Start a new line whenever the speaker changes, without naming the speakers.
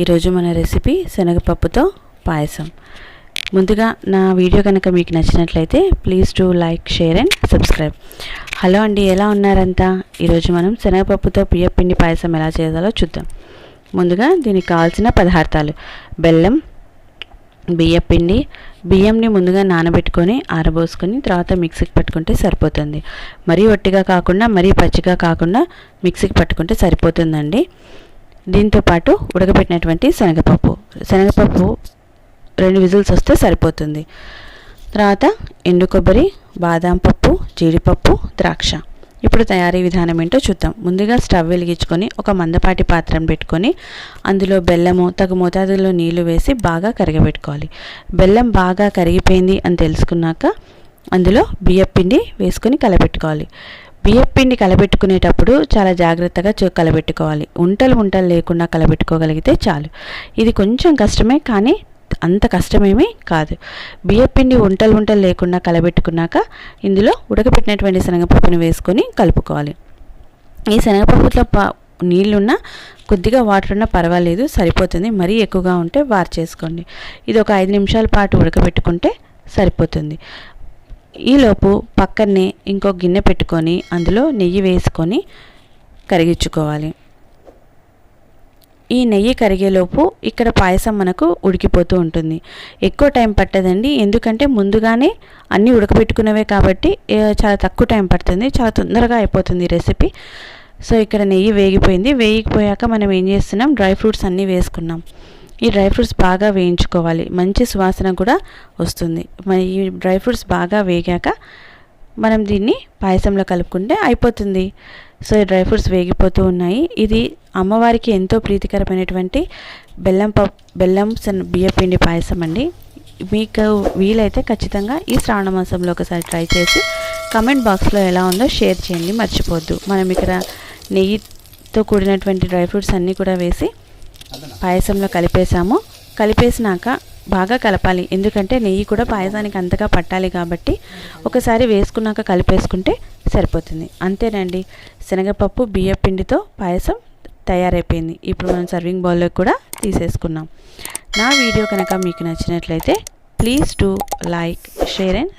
ఈరోజు మన రెసిపీ శనగపప్పుతో పాయసం. ముందుగా నా వీడియో కనుక మీకు నచ్చినట్లయితే please do like, share and subscribe. Hello అండి, ఎలా ఉన్నారంతా? ఈరోజు మనం శనగపప్పుతో బియ్యపిండి పాయసం ఎలా చేయాలో చూద్దాం. ముందుగా దీనికి కావాల్సిన పదార్థాలు: బెల్లం, బియ్యపిండి. బియ్యంని ముందుగా నానబెట్టుకొని ఆరబోసుకొని తర్వాత మిక్సీకి పట్టుకుంటే సరిపోతుంది. మరీ ఒట్టిగా కాకుండా మరీ పచ్చిగా కాకుండా మిక్సీకి పట్టుకుంటే సరిపోతుందండి. దీంతోపాటు ఉడకబెట్టినటువంటి శనగపప్పు 2 విజిల్స్ వస్తే సరిపోతుంది. తర్వాత ఎండు కొబ్బరి, బాదం పప్పు, జీడిపప్పు, ద్రాక్ష. ఇప్పుడు తయారీ విధానం ఏంటో చూద్దాం. ముందుగా స్టవ్ వెలిగించుకొని ఒక మందపాటి పాత్రను పెట్టుకొని అందులో బెల్లము తగు మోతాదులో నీళ్లు వేసి బాగా కరగబెట్టుకోవాలి. బెల్లం బాగా కరిగిపోయింది అని తెలుసుకున్నాక అందులో బియ్యపిండి వేసుకొని కలబెట్టుకోవాలి. బియ్యపిండి కలబెట్టుకునేటప్పుడు చాలా జాగ్రత్తగా కలబెట్టుకోవాలి. ఉంటలు లేకుండా కలబెట్టుకోగలిగితే చాలు. ఇది కొంచెం కష్టమే, కానీ అంత కష్టమేమీ కాదు. బియ్యపిండి ఉంటలు లేకుండా కలబెట్టుకున్నాక ఇందులో ఉడకబెట్టినటువంటి శనగపప్పును వేసుకొని కలుపుకోవాలి. ఈ శనగపప్పులో నీళ్ళున్నా కొద్దిగా వాటర్ ఉన్నా పర్వాలేదు, సరిపోతుంది. మరీ ఎక్కువగా ఉంటే వార్ చేసుకోండి. ఇది ఒక 5 నిమిషాల పాటు ఉడకబెట్టుకుంటే సరిపోతుంది. ఈలోపు పక్కనే ఇంకో గిన్నె పెట్టుకొని అందులో నెయ్యి వేసుకొని కరిగించుకోవాలి. ఈ నెయ్యి కరిగేలోపు ఇక్కడ పాయసం మనకు ఉడికిపోతూ ఉంటుంది. ఎక్కువ టైం పట్టదండి, ఎందుకంటే ముందుగానే అన్నీ ఉడకబెట్టుకున్నవే కాబట్టి చాలా తక్కువ టైం పడుతుంది. చాలా తొందరగా అయిపోతుంది రెసిపీ. సో ఇక్కడ నెయ్యి వేగిపోయింది. వేగిపోయాక మనం ఏం చేస్తున్నాం, డ్రై ఫ్రూట్స్ అన్నీ వేసుకున్నాం. ఈ డ్రై ఫ్రూట్స్ బాగా వేయించుకోవాలి, మంచి సువాసన కూడా వస్తుంది. మరి ఈ డ్రై ఫ్రూట్స్ బాగా వేగాక మనం దీన్ని పాయసంలో కలుపుకుంటే అయిపోతుంది. సో ఈ డ్రై ఫ్రూట్స్ వేగిపోతూ ఉన్నాయి. ఇది అమ్మవారికి ఎంతో ప్రీతికరమైనటువంటి బెల్లం బియ్యపిండి పాయసం అండి. మీకు వీలైతే ఖచ్చితంగా ఈ శ్రావణ మాసంలో ఒకసారి ట్రై చేసి కమెంట్ బాక్స్లో ఎలా ఉందో షేర్ చేయండి, మర్చిపోద్దు. మనం ఇక్కడ నెయ్యితో కూడినటువంటి డ్రై ఫ్రూట్స్ అన్నీ కూడా వేసి పాయసంలో కలిపేసాము. కలిపేసినాక బాగా కలపాలి, ఎందుకంటే నెయ్యి కూడా పాయసానికి అంతగా పట్టాలి కాబట్టి ఒకసారి వేసుకున్నాక కలిపేసుకుంటే సరిపోతుంది. అంతేనండి, శనగపప్పు బియ్యపిండితో పాయసం తయారైపోయింది. ఇప్పుడు మనం సర్వింగ్ బౌల్లో కూడా తీసేసుకున్నాం. నా వీడియో కనుక మీకు నచ్చినట్లయితే please do like, share and